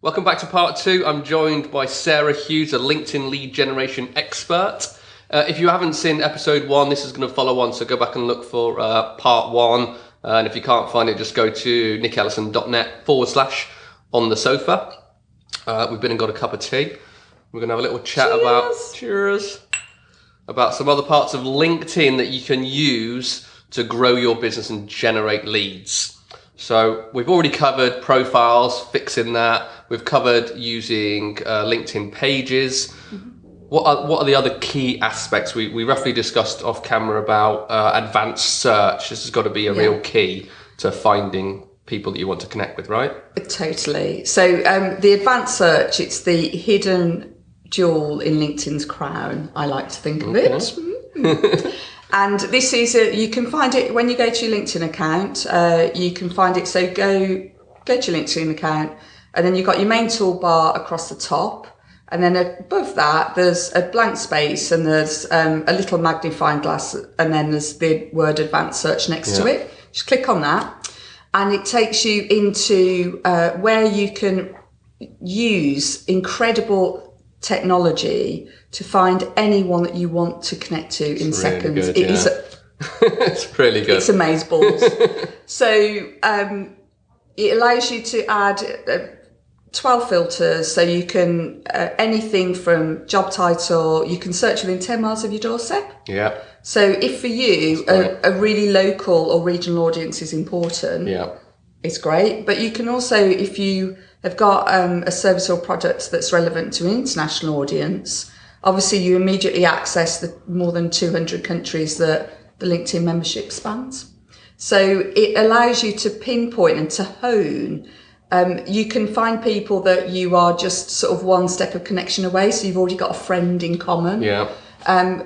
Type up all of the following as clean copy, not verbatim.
Welcome back to part two. I'm joined by Sarah Hughes, a LinkedIn lead generation expert. If you haven't seen episode one, this is going to follow on, so go back and look for part one. And if you can't find it, just go to nickellison.net/on the sofa. We've been and got a cup of tea. We're going to have a little chat about some other parts of LinkedIn that you can use to grow your business and generate leads. So we've already covered profiles, fixing that. We've covered using LinkedIn pages. Mm-hmm. What are the other key aspects? We roughly discussed off camera about advanced search. This has got to be a real key to finding people that you want to connect with, right? Totally. So the advanced search, it's the hidden jewel in LinkedIn's crown, I like to think of it. And this is, you can find it when you go to your LinkedIn account, you can find it. So go to your LinkedIn account, and then you've got your main toolbar across the top. And then above that, there's a blank space, and there's a little magnifying glass, and then there's the word advanced search next to it. Just click on that, and it takes you into where you can use incredible technology to find anyone that you want to connect to in seconds. Good, it's really good. It's amazeballs. So it allows you to add 12 filters, so you can anything from job title. You can search within 10 miles of your doorstep. Yeah. So if for you a really local or regional audience is important, it's great. But you can also, if you have got a service or product that's relevant to an international audience, obviously you immediately access the more than 200 countries that the LinkedIn membership spans. So it allows you to pinpoint and to hone. You can find people that you are just sort of one step of connection away, so you've already got a friend in common. Yeah.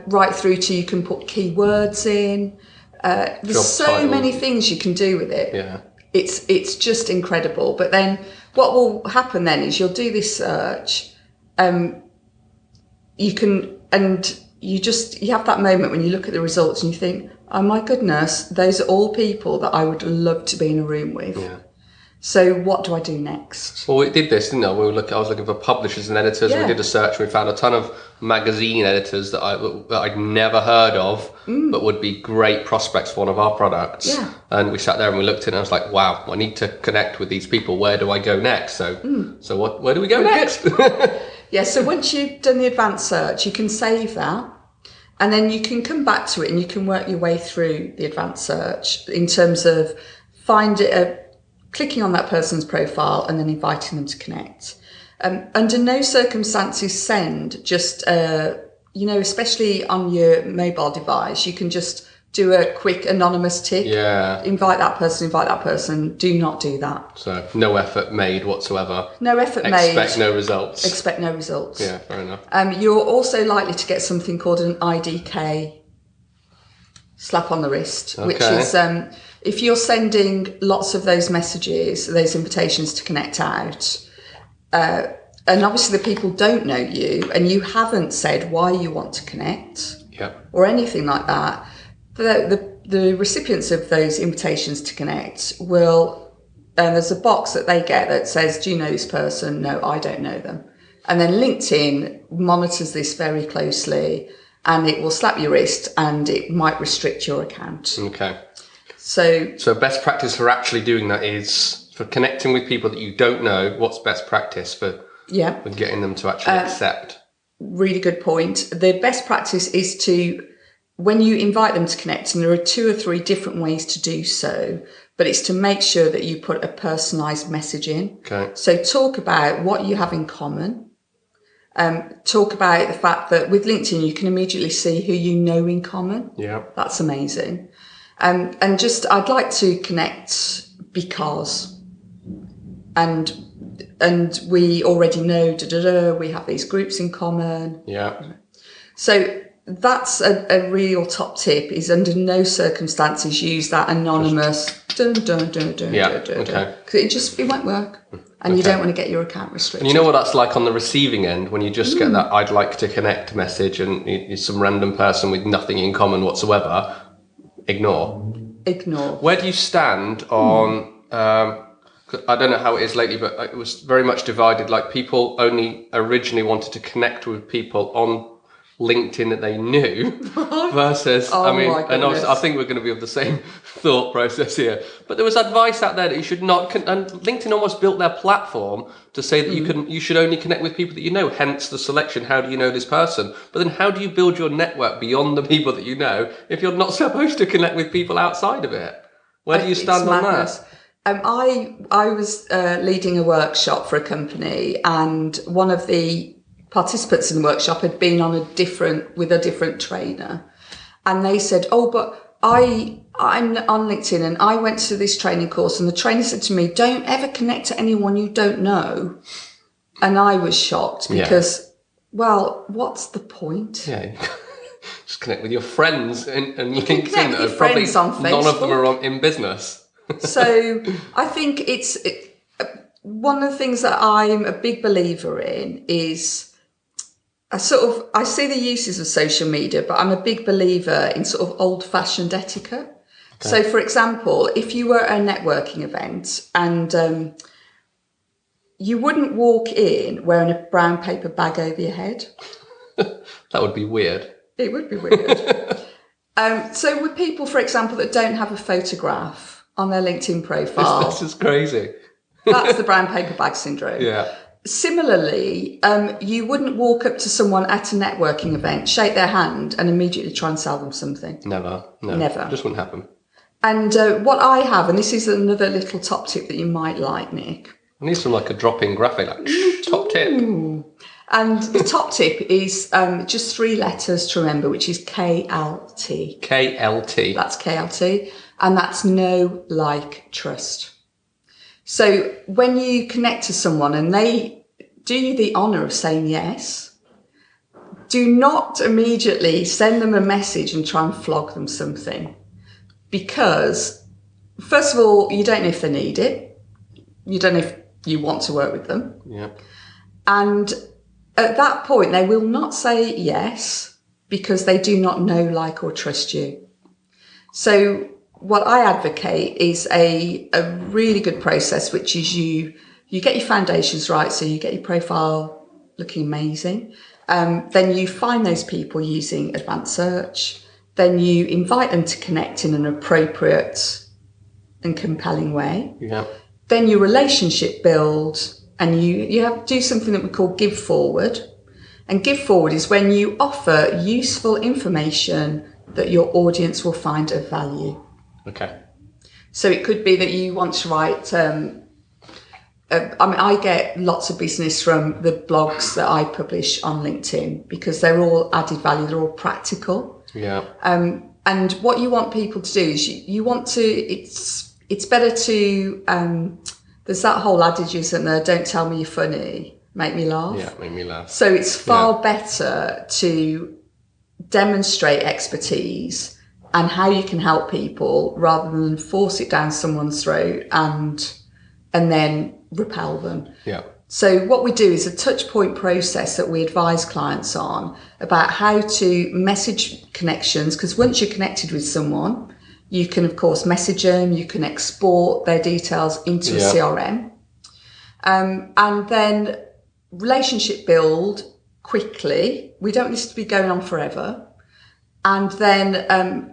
Right through to you can put keywords in. There's so many things you can do with it. Yeah. It's just incredible. But then what will happen then is you'll do this search. You have that moment when you look at the results and you think, oh my goodness, those are all people that I would love to be in a room with. Yeah. So what do I do next? Well, we did this, didn't I? I was looking for publishers and editors. Yeah. We did a search. And we found a ton of magazine editors that I'd never heard of, but would be great prospects for one of our products. Yeah. And we sat there and we looked at it and I was like, wow, I need to connect with these people. Where do I go next? So where do we go next? Yeah, so once you've done the advanced search, you can save that. And then you can come back to it and you can work your way through the advanced search in terms of clicking on that person's profile and then inviting them to connect. Under no circumstances send just, especially on your mobile device, you can just do a quick anonymous tick. Yeah. Invite that person. Do not do that. So no effort made whatsoever. No effort made. Expect no results. Expect no results. Yeah, fair enough. You're also likely to get something called an IDK slap on the wrist, which is if you're sending lots of those messages, those invitations to connect out, and obviously the people don't know you and you haven't said why you want to connect or anything like that, the recipients of those invitations to connect will, there's a box that they get that says, do you know this person? No, I don't know them. And then LinkedIn monitors this very closely and it will slap your wrist and it might restrict your account. Okay. So best practice for actually doing that is for connecting with people that you don't know. What's best practice for getting them to actually accept? Really good point. The best practice is to, when you invite them to connect, and there are 2 or 3 different ways to do so, but it's to make sure that you put a personalised message in. Okay. So talk about what you have in common. Talk about the fact that with LinkedIn, you can immediately see who you know in common. Yeah. That's amazing. And just, I'd like to connect because, and we already know, we have these groups in common. Yeah. So that's a real top tip, is under no circumstances use that anonymous because it won't work. And you don't want to get your account restricted. And you know what that's like on the receiving end when you just get that I'd like to connect message and it's some random person with nothing in common whatsoever. Ignore. Ignore. Where do you stand on, because I don't know how it is lately, but it was very much divided. Like people only originally wanted to connect with people on LinkedIn that they knew versus, Oh, I mean, my and obviously, I goodness. think we're going to be of the same thought process here. But there was advice out there that you should not, and LinkedIn almost built their platform to say that you should only connect with people that you know, hence the selection. How do you know this person? But then how do you build your network beyond the people that you know if you're not supposed to connect with people outside of it? Where do you stand It's on madness. that? I was leading a workshop for a company, and one of the participants in the workshop had been on with a different trainer, and they said, "Oh, but I'm on LinkedIn, and I went to this training course, and the trainer said to me, don't ever connect to anyone you don't know." And I was shocked because, well, what's the point? Yeah. Just connect with your friends and LinkedIn. connect with your Probably friends on none of them Facebook. are in business. So I think one of the things that I'm a big believer in is I see the uses of social media, but I'm a big believer in sort of old-fashioned etiquette. Okay. So, for example, if you were at a networking event and you wouldn't walk in wearing a brown paper bag over your head. That would be weird. It would be weird. So with people, for example, that don't have a photograph on their LinkedIn profile. This is crazy. That's the brown paper bag syndrome. Yeah. Similarly, you wouldn't walk up to someone at a networking event, shake their hand and immediately try and sell them something. Never. No. Never. Just wouldn't happen. And what I have, and this is another little top tip that you might like, Nick. I need some like a drop-in graphic, like top tip. And the top tip is just 3 letters to remember, which is KLT. KLT. That's KLT. And that's know, like, trust. So when you connect to someone and they do you the honour of saying yes, do not immediately send them a message and try and flog them something. Because, first of all, you don't know if they need it. You don't know if you want to work with them. Yeah. And at that point, they will not say yes because they do not know, like, or trust you. So what I advocate is a really good process, which is you get your foundations right, so you get your profile looking amazing. Then you find those people using advanced search. Then you invite them to connect in an appropriate and compelling way. Yeah. Then you relationship build, and you have to do something that we call give forward. And give forward is when you offer useful information that your audience will find of value. Okay. So it could be that you want to write, I get lots of business from the blogs that I publish on LinkedIn because they're all added value, they're all practical. Yeah. And what you want people to do is you want to, it's better to, there's that whole adage, isn't there? Don't tell me you're funny, make me laugh. Yeah, make me laugh. So it's far better to demonstrate expertise and how you can help people rather than force it down someone's throat and then repel them. Yeah. So what we do is a touch point process that we advise clients on about how to message connections, because once you're connected with someone, you can, of course, message them, you can export their details into a CRM. And then relationship build quickly. We don't need to be going on forever. And then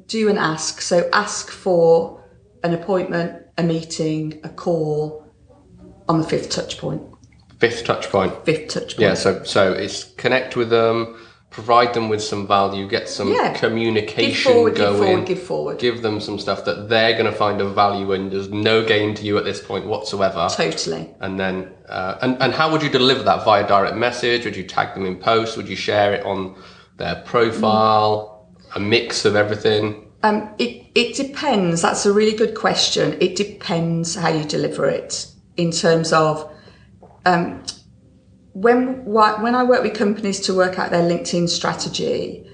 do an ask. So ask for an appointment, a meeting, a call on the 5th touch point. 5th touch point. 5th touch point. Yeah, so it's connect with them, provide them with some value, get some communication going. Give forward. Give them some stuff that they're going to find of value and there's no gain to you at this point whatsoever. Totally. And then, and how would you deliver that? Via direct message? Would you tag them in posts? Would you share it on their profile? A mix of everything? It depends. That's a really good question. It depends how you deliver it in terms of when I work with companies to work out their LinkedIn strategy,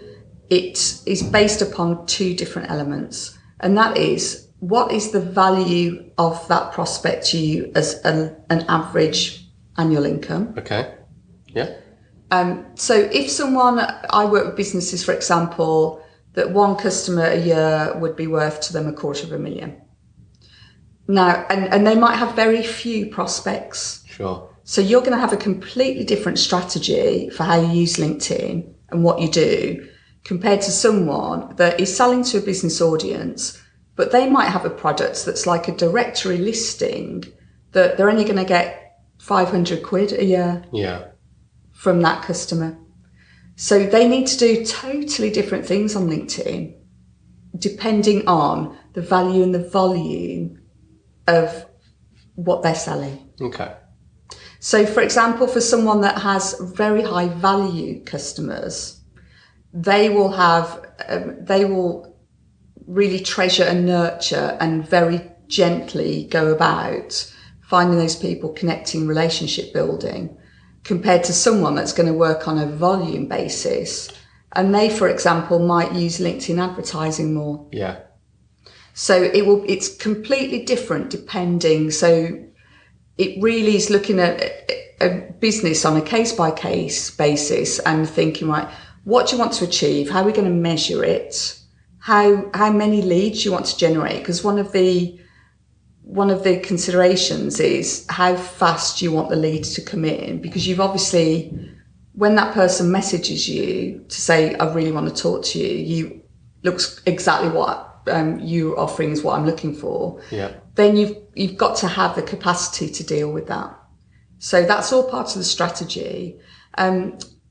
it is based upon 2 different elements. And that is, what is the value of that prospect to you as an average annual income? Okay. Yeah. So if I work with businesses, for example, that one customer a year would be worth to them $250,000. Now, and they might have very few prospects. Sure. So you're going to have a completely different strategy for how you use LinkedIn and what you do compared to someone that is selling to a business audience, but they might have a product that's like a directory listing that they're only going to get 500 quid a year from that customer. So they need to do totally different things on LinkedIn depending on the value and the volume of what they're selling. Okay. So, for example, for someone that has very high value customers, they will really treasure and nurture and very gently go about finding those people, connecting, relationship building, compared to someone that's going to work on a volume basis. And they, for example, might use LinkedIn advertising more. Yeah. So it's completely different depending. So it really is looking at a business on a case-by-case basis and thinking, right, what do you want to achieve? How are we going to measure it? How many leads you want to generate? Because one of the considerations is how fast you want the lead to come in. Because you've obviously, when that person messages you to say, I really want to talk to you looks exactly what you're offering is what I'm looking for. Yeah. Then you've got to have the capacity to deal with that. So that's all part of the strategy.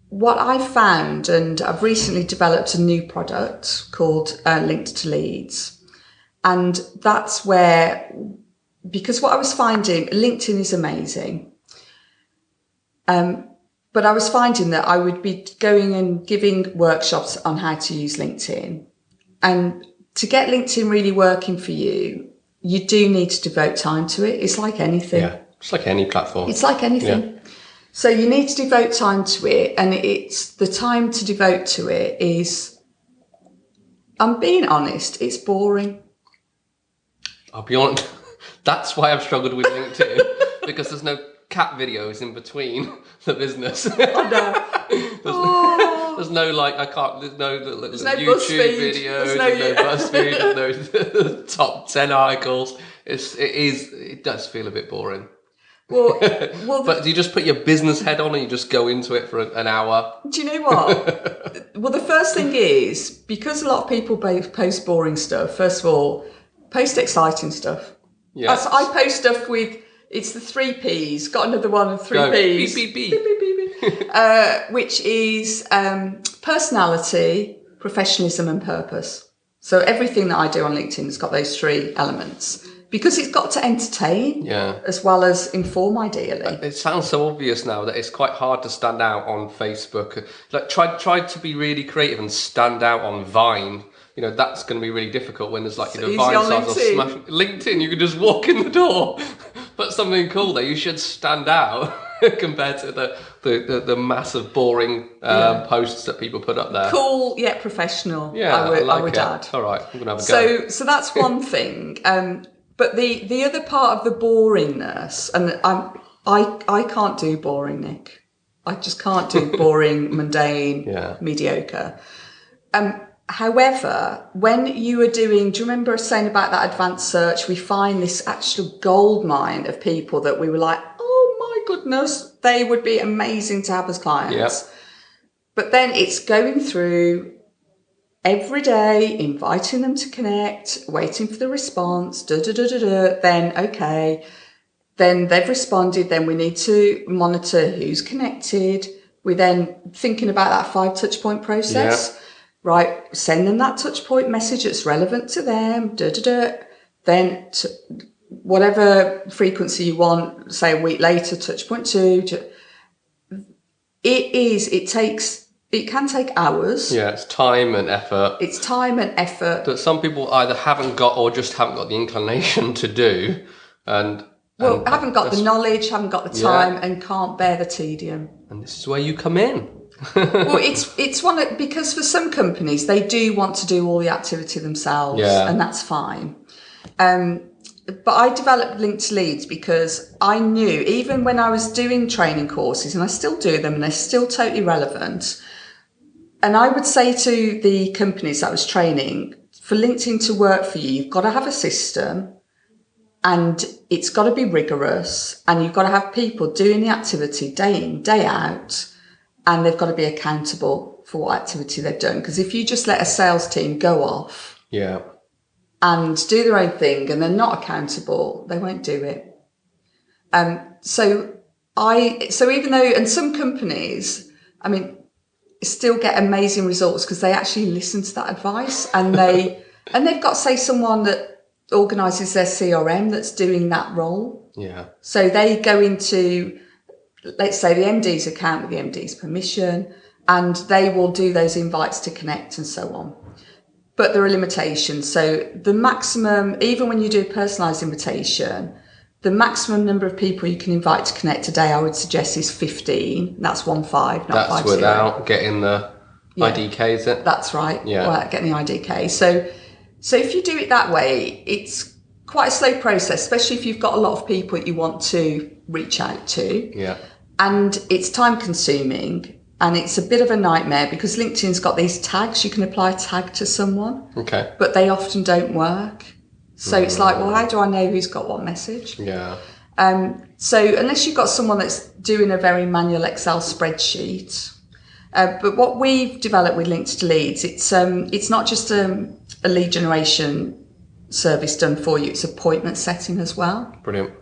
What I've found, and I've recently developed a new product called Linked to Leads. And that's where, because what I was finding, LinkedIn is amazing. But I was finding that I would be going and giving workshops on how to use LinkedIn. And to get LinkedIn really working for you, you do need to devote time to it. It's like anything. Yeah, it's like any platform. It's like anything. Yeah. So you need to devote time to it, and it's the time to devote to it is, I'm being honest, it's boring. I'll be honest, that's why I've struggled with LinkedIn, because there's no cat videos in between the business. I know. There's no like, I can't, there's no YouTube videos, there's no BuzzFeed, there's no top 10 articles. It does feel a bit boring. Well, but do you just put your business head on and you just go into it for an hour? Do you know what? Well, the first thing is, because a lot of people post boring stuff, first of all, post exciting stuff. Yes. I post stuff with, it's the 3 Ps, got another one of 3 Ps. Beep, beep, beep. Beep, beep, beep, beep. Which is personality, professionalism and purpose. So everything that I do on LinkedIn has got those 3 elements. Because it's got to entertain as well as inform, ideally. It sounds so obvious now that it's quite hard to stand out on Facebook. Like try to be really creative and stand out on Vine. You know, that's going to be really difficult when there's like, you know, Vine stars are smashing. LinkedIn, you can just walk in the door, put something cool there. You should stand out compared to the massive boring posts that people put up there. Cool yet professional. Yeah, I would add. All right, I'm going to have a go. So that's one thing. But the other part of the boringness, and I can't do boring, Nick. I just can't do boring, mundane, mediocre. However, when you were doing, do you remember us saying about that advanced search? We find this actual gold mine of people that we were like, oh my goodness, they would be amazing to have as clients. Yep. But then it's going through every day, inviting them to connect, waiting for the response, then, okay, then they've responded, then we need to monitor who's connected. We're then thinking about that 5 touch point process, right? Send them that touch point message that's relevant to them, then whatever frequency you want, say a week later, touch point 2. It can take hours. Yeah, it's time and effort. It's time and effort that some people either haven't got or just haven't got the inclination to do, haven't got the knowledge, haven't got the time, and can't bear the tedium. And this is where you come in. Well, it's one because for some companies they do want to do all the activity themselves, and that's fine. But I developed Linked Leads because I knew, even when I was doing training courses, and I still do them, and they're still totally relevant. And I would say to the companies that I was training, for LinkedIn to work for you, you've got to have a system and it's got to be rigorous, and you've got to have people doing the activity day in, day out, and they've got to be accountable for what activity they've done. Because if you just let a sales team go off and do their own thing and they're not accountable, they won't do it. So even though, and some companies, I mean, still get amazing results because they actually listen to that advice, and they've got, say, someone that organises their CRM that's doing that role. Yeah. So they go into, let's say, the MD's account with the MD's permission, and they will do those invites to connect and so on. But there are limitations. So the maximum, even when you do a personalised invitation, the maximum number of people you can invite to connect today, I would suggest, is 15. That's 15, not 50. That's without getting the IDK, is it? That's right. Yeah. Without getting the IDK. So if you do it that way, it's quite a slow process, especially if you've got a lot of people you want to reach out to. Yeah. And it's time consuming, and it's a bit of a nightmare because LinkedIn's got these tags. You can apply a tag to someone. Okay. But they often don't work. So it's like, well, how do I know who's got what message? Yeah. So unless you've got someone that's doing a very manual Excel spreadsheet, but what we've developed with Links to Leads, it's not just a lead generation service done for you, it's appointment setting as well. Brilliant.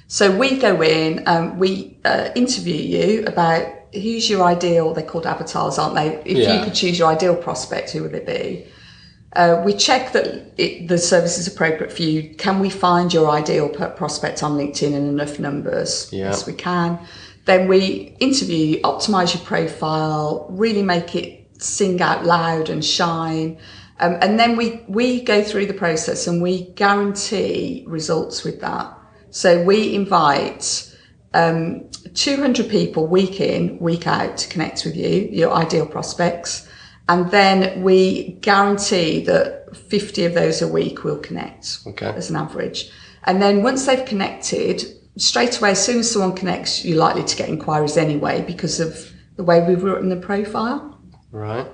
So we go in and we interview you about who's your ideal, they're called avatars, aren't they? If you could choose your ideal prospect, who would it be? We check that the service is appropriate for you. Can we find your ideal prospect on LinkedIn in enough numbers? Yeah. Yes, we can. Then we interview you, optimise your profile, really make it sing out loud and shine. And then we go through the process and we guarantee results with that. So we invite 200 people week in, week out to connect with you, your ideal prospects. And then we guarantee that 50 of those a week will connect as an average. And then once they've connected, straight away, as soon as someone connects, you're likely to get inquiries anyway because of the way we've written the profile. Right.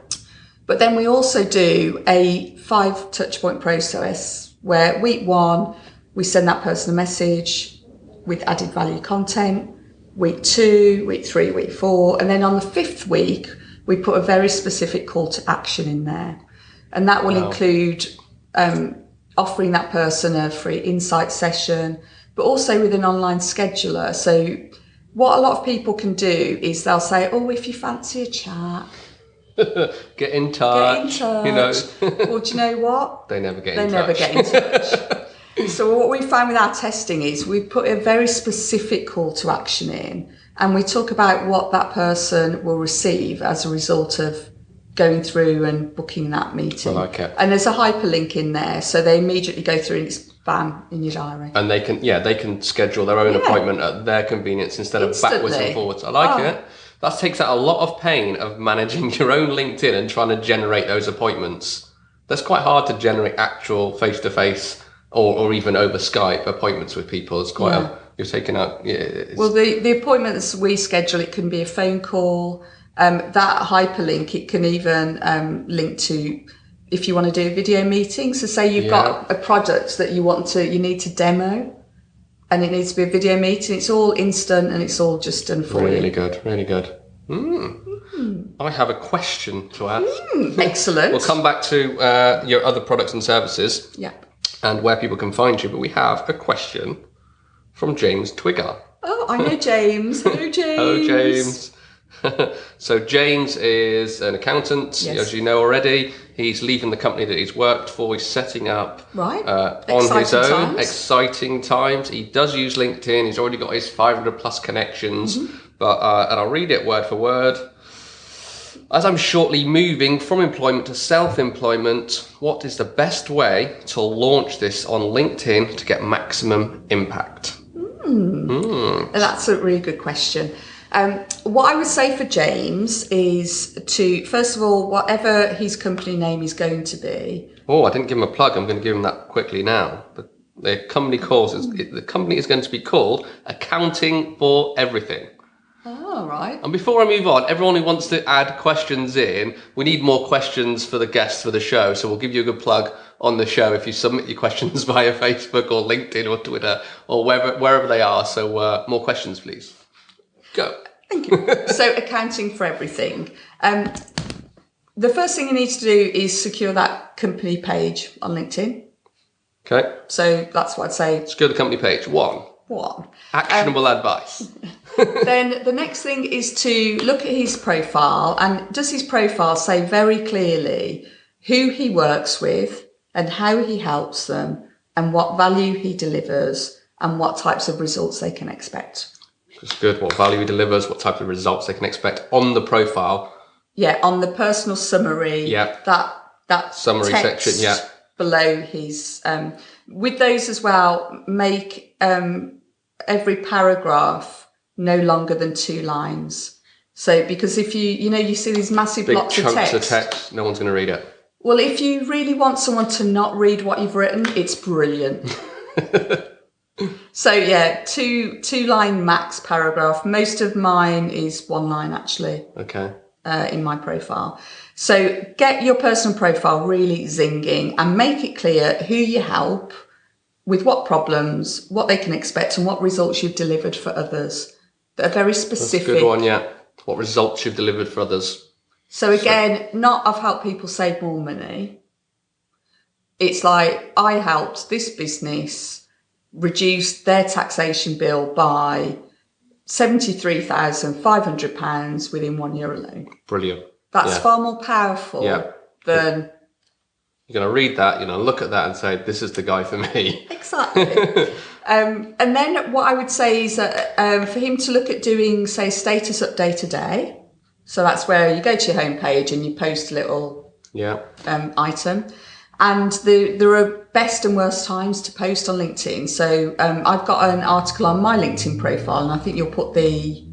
But then we also do a 5 touch point process where week 1, we send that person a message with added value content. Week 2, week 3, week 4. And then on the 5th week, we put a very specific call to action in there. And that will include offering that person a free insight session, but also with an online scheduler. So what a lot of people can do is they'll say, oh, if you fancy a chat, get in touch. You know. Well, do you know what? They never get in touch. They never get in touch. So what we find with our testing is we put a very specific call to action in, and we talk about what that person will receive as a result of going through and booking that meeting. I like it. And there's a hyperlink in there, so they immediately go through and it's bam in your diary. And they can schedule their own appointment at their convenience instead of backwards and forwards. I like it. That takes out a lot of pain of managing your own LinkedIn and trying to generate those appointments. That's quite hard to generate actual face-to-face or even over Skype appointments with people. It's quite you're taking out. Well, the appointments we schedule, it can be a phone call. That hyperlink, it can even link to if you want to do a video meeting. So say you've got a product that you need to demo, and it needs to be a video meeting. It's all instant and it's all just done for you. Really good, really good. I have a question to ask. Excellent. We'll come back to your other products and services. Yeah. And where people can find you, but we have a question from James Twigger. Oh, I know James. Hello, James. Hello, James. So James is an accountant, as you know already. He's leaving the company that he's worked for. He's setting up on his own. Exciting times. He does use LinkedIn. He's already got his 500 plus connections. But and I'll read it word for word. As I'm shortly moving from employment to self-employment, what is the best way to launch this on LinkedIn to get maximum impact? That's a really good question. What I would say for James is to, first of all, whatever his company name is going to be. Oh, I didn't give him a plug. I'm going to give him that quickly now. The company the company is going to be called Accounting for Everything. Oh, right. And before I move on, everyone who wants to add questions in, we need more questions for the guests for the show. So we'll give you a good plug on the show if you submit your questions via Facebook or LinkedIn or Twitter or wherever they are. So more questions, please. Go. Thank you. So accounting for everything. The first thing you need to do is secure that company page on LinkedIn. Okay. So that's what I'd say. Secure the company page. One. Actionable advice. Then the next thing is to look at his profile, and does his profile say very clearly who he works with and how he helps them and what value he delivers and what types of results they can expect? That's good. What value he delivers, what type of results they can expect on the profile. Yeah, on the personal summary. Yeah. That summary text section. Yeah. Below his. With those as well, make every paragraph no longer than 2 lines. So because if you see these massive Big blocks chunks of text, no one's going to read it. Well, if you really want someone to not read what you've written, it's brilliant. So yeah, 2 line max paragraph. Most of mine is 1 line actually. Okay. In my profile. So get your personal profile really zinging and make it clear who you help, with what problems, what they can expect, and what results you've delivered for others that are very specific. That's a good one, yeah. What results you've delivered for others. So again, not I've helped people save more money. It's like I helped this business reduce their taxation bill by £73,500 within 1 year alone. Brilliant. That's far more powerful than... You're going to read that, look at that and say, this is the guy for me. Exactly. And then what I would say is that for him to look at doing, say, status update a day. So that's where you go to your homepage and you post a little item. And there are best and worst times to post on LinkedIn. So I've got an article on my LinkedIn profile, and I think you'll put the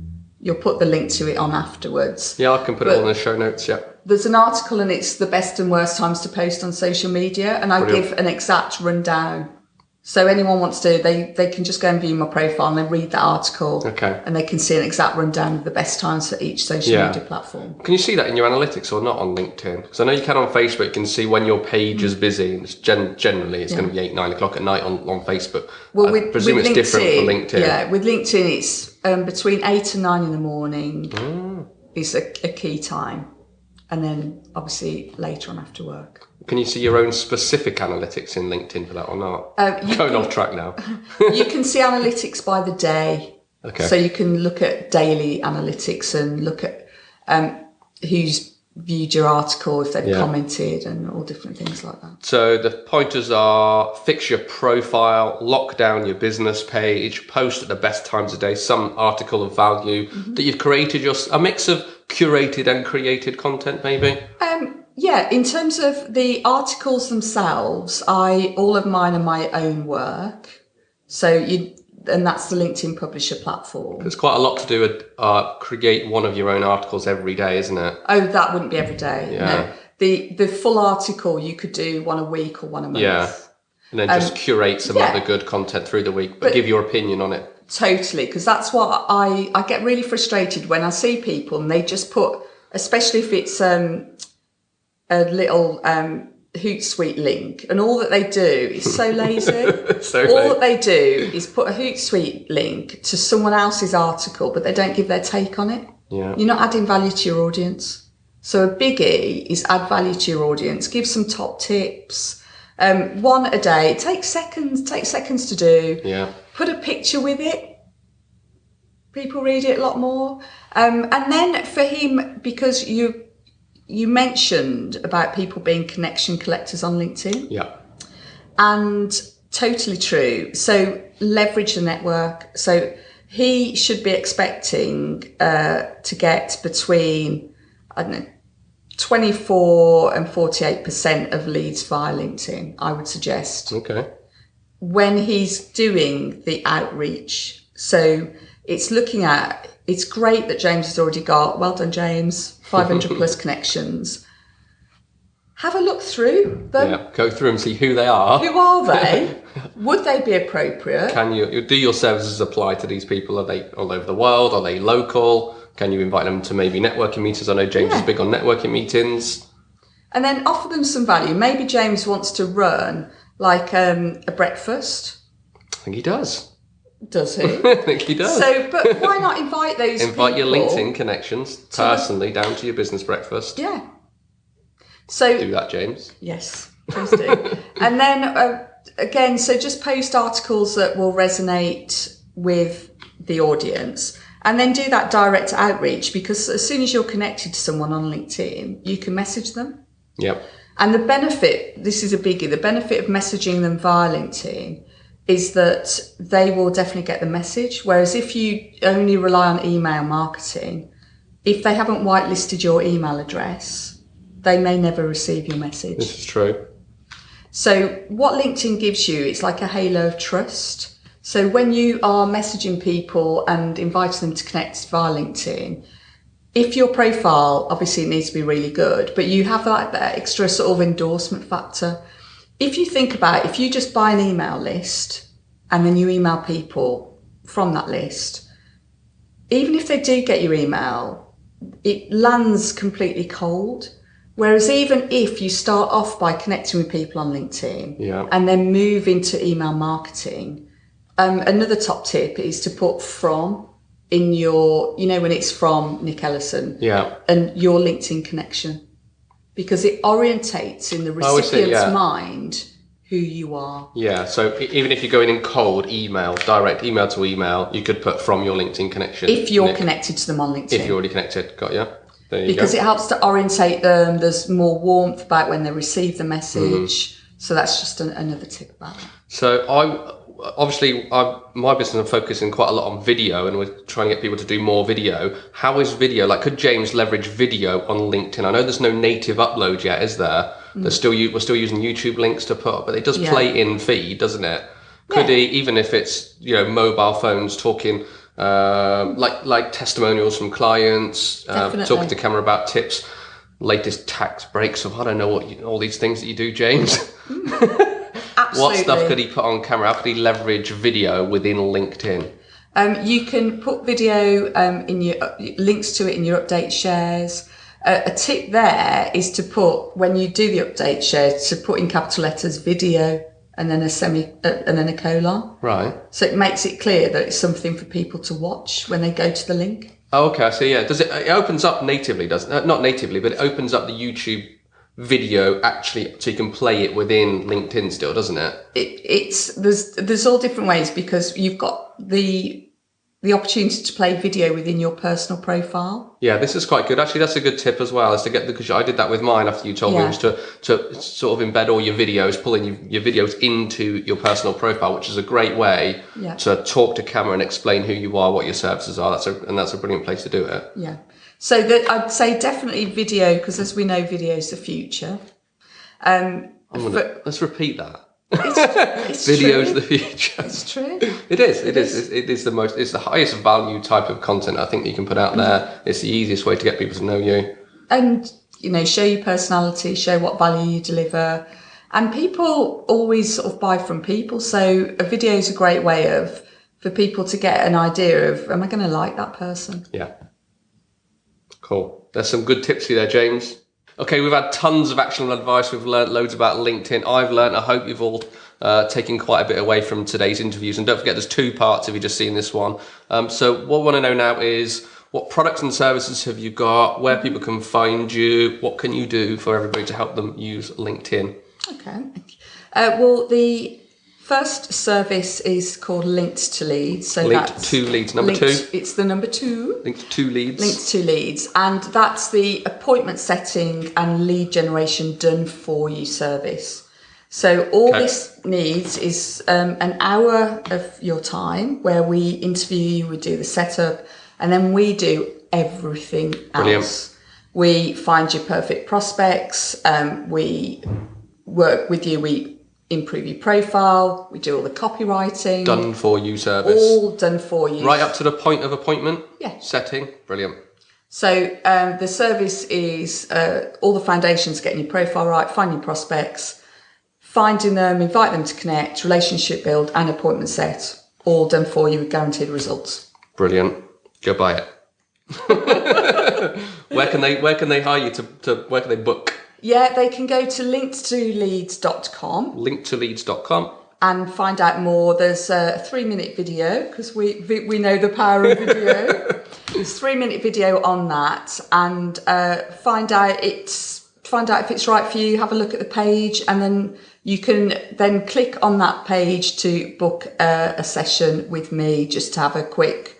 link to it on afterwards. Yeah, I can put it on the show notes, yeah. There's an article and it's the best and worst times to post on social media, and I give an exact rundown. So anyone wants to, they can just go and view my profile and then read that article. Okay. And they can see an exact rundown of the best times for each social media platform. Can you see that in your analytics or not on LinkedIn? Because I know you can on Facebook, you can see when your page is busy. And it's generally, it's going to be 8, 9 o'clock at night on Facebook. Well, I presume it's different for LinkedIn. Yeah, with LinkedIn, it's between 8 and 9 in the morning is a key time. And then obviously later on after work. Can you see your own specific analytics in LinkedIn for that or not? Going off track now. You can see analytics by the day. Okay. So you can look at daily analytics and look at who's viewed your article, if they've commented, and all different things like that. So the pointers are fix your profile, lock down your business page, post at the best times of day, some article of value that you've created, a mix of curated and created content maybe? Yeah, in terms of the articles themselves, all of mine are my own work. And that's the LinkedIn Publisher platform. There's quite a lot to do with create one of your own articles every day, isn't it? Oh, that wouldn't be every day. Yeah. No. The full article you could do one a week or one a month. Yeah. And then just curate some other good content through the week, but give your opinion on it. Totally, because that's what I get really frustrated when I see people and they just put, especially if it's a little Hootsuite link, and all that they do is so lazy. That they do is put a Hootsuite link to someone else's article, but they don't give their take on it. Yeah. You're not adding value to your audience. So a biggie is add value to your audience, give some top tips. One a day, takes seconds to do. Yeah. Put a picture with it. People read it a lot more. And then for him, because you mentioned about people being connection collectors on LinkedIn. Yeah. And totally true. So leverage the network. So he should be expecting to get between, 24 and 48% of leads via LinkedIn, I would suggest. Okay. When he's doing the outreach. So it's great that James has already got, well done James, 500 plus connections. Have a look through them. Yeah, go through and see who they are. Who are they? Would they be appropriate? Do your services apply to these people? Are they all over the world? Are they local? Can you invite them to maybe networking meetings? I know James is big on networking meetings. And then offer them some value. Maybe James wants to run like a breakfast. I think he does. Does he? I think he does. So, but why not invite those Invite your people LinkedIn connections personally down to your business breakfast. Yeah. So Do that, James. Yes, please do. And then again, so just post articles that will resonate with the audience, and then do that direct outreach, because as soon as you're connected to someone on LinkedIn, you can message them. Yep. And the benefit, this is a biggie, the benefit of messaging them via LinkedIn is that they will definitely get the message. Whereas if you only rely on email marketing, if they haven't whitelisted your email address, they may never receive your message. This is true. So what LinkedIn gives you, it's like a halo of trust. So when you are messaging people and inviting them to connect via LinkedIn, if your profile, obviously it needs to be really good, but you have that extra sort of endorsement factor. If you think about it, if you just buy an email list and then you email people from that list, even if they do get your email, it lands completely cold. Whereas even if you start off by connecting with people on LinkedIn and then move into email marketing, another top tip is to put from in your, when it's from Nick Ellison and your LinkedIn connection, because it orientates in the recipient's mind who you are. Yeah, so even if you're going in cold email, direct email to email, you could put from your LinkedIn connection. If you're connected to them on LinkedIn. If you're already connected, got you. There you because go. It helps to orientate them. There's more warmth about when they receive the message. So that's just another tip about that. So my business, I'm focusing quite a lot on video, and we're trying to get people to do more video. How is video? Like, could James leverage video on LinkedIn? I know there's no native upload yet, is there? We're still using YouTube links to put up, but it does play in feed, doesn't it? Could he, even if it's mobile phones talking, like testimonials from clients, talking to camera about tips, latest tax breaks, or I don't know all these things that you do, James. Absolutely. What stuff could he put on camera? How could he leverage video within LinkedIn? You can put video in your links to it in your update shares. A tip there is to put, when you do the update shares, to put in capital letters video and then a colon. Right. So it makes it clear that it's something for people to watch when they go to the link. Oh, okay. I see. Yeah. Does it opens up natively? Not natively, but it opens up the YouTube video actually, so you can play it within LinkedIn still, doesn't it? There's all different ways, because you've got the opportunity to play video within your personal profile. Yeah, this is quite good. Actually, that's a good tip as well, is to get because I did that with mine after you told me, was to sort of embed all your videos, pulling your videos into your personal profile, which is a great way to talk to camera and explain who you are, what your services are. That's a brilliant place to do it. Yeah. So I'd say definitely video, because as we know, video is the future. Let's repeat that. It's Video's true. the future. It's true. It is. It is the most. It's the highest value type of content I think you can put out there. It's the easiest way to get people to know you. And show your personality, show what value you deliver, and people always sort of buy from people. So a video is a great way for people to get an idea of, am I going to like that person? Yeah. Cool. There's some good tips here, James. Okay, we've had tons of actionable advice. We've learned loads about LinkedIn. I've learned. I hope you've all taken quite a bit away from today's interviews. And don't forget, there's 2 parts if you've just seen this one. So what we want to know now is, what products and services have you got? Where people can find you? What can you do for everybody to help them use LinkedIn? Okay. Well, the first service is called Linked to Leads. So Linked to Leads, number 2. It's the number 2. Linked to Leads. Linked to Leads. And that's the appointment setting and lead generation done for you service. So all this needs is an hour of your time where we interview you, we do the setup, and then we do everything else. Brilliant. We find your perfect prospects, we work with you, we improve your profile, we do all the copywriting. Done for you service. All done for you. Right up to the point of appointment? Yeah. Setting? Brilliant. So the service is all the foundations, getting your profile right, finding prospects, finding them, invite them to connect, relationship build and appointment set, all done for you with guaranteed results. Brilliant. Go buy it. Where can they hire you to where can they book? Yeah, they can go to linkedtoleads.com Linkedtoleads.com. and find out more. There's a 3-minute video because we know the power of video. It's a 3-minute video on that, and find out if it's right for you. Have a look at the page, and then you can then click on that page to book a session with me, just to have a quick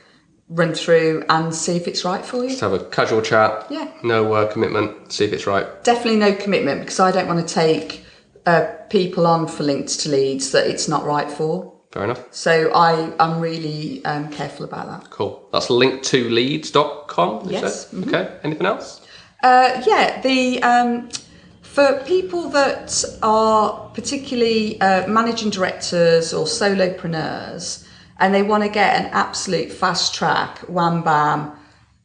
run through and see if it's right for you. Just have a casual chat. Yeah. No commitment. See if it's right. Definitely no commitment, because I don't want to take people on for Linked to Leads that it's not right for. Fair enough. So I'm really careful about that. Cool. That's linkedtoleads.com. Yes. Mm-hmm. Okay. Anything else? For people that are particularly managing directors or solopreneurs, and they want to get an absolute fast track, wham bam,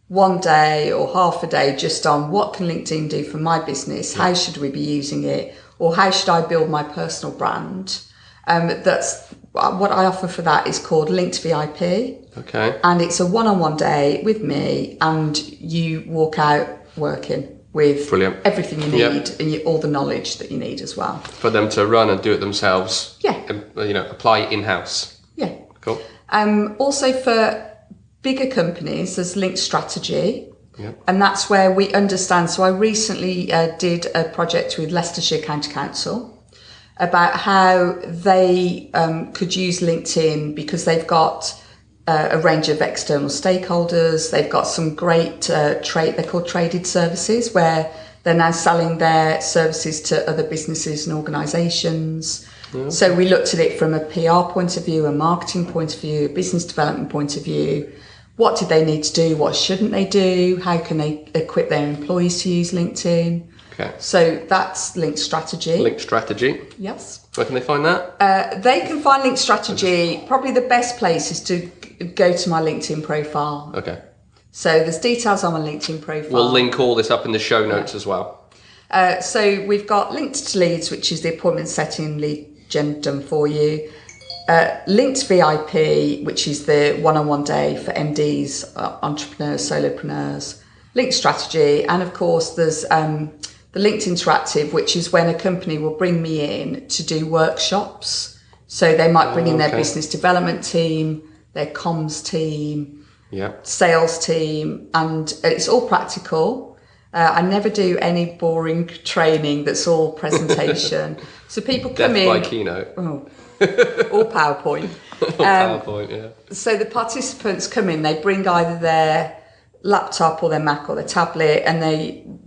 one day or half a day just on what can LinkedIn do for my business, how should we be using it, or how should I build my personal brand, that's what I offer for that is called Linked VIP. Okay. And it's a one-on-one day with me, and you walk out working with Brilliant. everything you need and all the knowledge that you need as well. For them to run and do it themselves. Yeah. And, apply it in-house. Yeah. Cool. Also for bigger companies, there's Linked Strategy. Yep. And that's where we understand. So I recently did a project with Leicestershire County Council about how they could use LinkedIn, because they've got a range of external stakeholders. They've got some great they're called traded services, where they're now selling their services to other businesses and organisations. Yeah. So we looked at it from a PR point of view, a marketing point of view, a business development point of view. What did they need to do? What shouldn't they do? How can they equip their employees to use LinkedIn? Okay. So that's Linked Strategy. Linked Strategy. Yes. Where can they find that? They can find Linked Strategy. Probably the best place is to go to my LinkedIn profile. Okay. So there's details on my LinkedIn profile. We'll link all this up in the show notes as well. So we've got Linked to Leads, which is the appointment setting lead gen done for you. Linked VIP, which is the one-on-one day for MDs, entrepreneurs, solopreneurs. Linked Strategy, and of course there's the Linked Interactive, which is when a company will bring me in to do workshops. So they might bring in their business development team, their comms team, sales team, and it's all practical. I never do any boring training that's all presentation. So people come in. Death by keynote. Oh, or PowerPoint. PowerPoint, yeah. So the participants come in, they bring either their laptop or their Mac or their tablet, and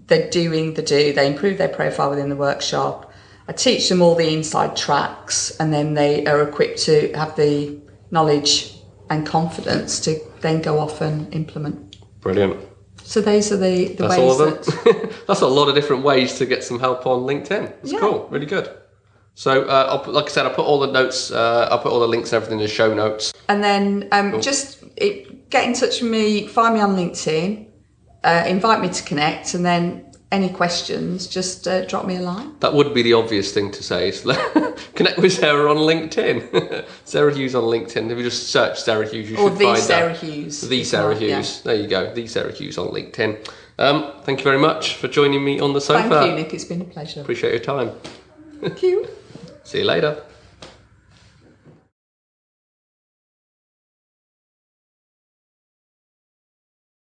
they're doing they improve their profile within the workshop. I teach them all the inside tracks, and then they are equipped to have the knowledge and confidence to then go off and implement. Brilliant. So those are the That's ways all of them. That's a lot of different ways to get some help on LinkedIn. It's cool, really good. So, like I said, I'll put all the notes, I'll put all the links and everything in the show notes. And then get in touch with me, find me on LinkedIn, invite me to connect, and then any questions, just drop me a line. That would be the obvious thing to say. So connect with Sarah on LinkedIn. Sarah Hughes on LinkedIn. If you just search Sarah Hughes, you should find the Sarah Hughes. The Sarah Hughes. Yeah. There you go. The Sarah Hughes on LinkedIn. Thank you very much for joining me on the sofa. Thank you, Nick. It's been a pleasure. Appreciate your time. Thank you. See you later.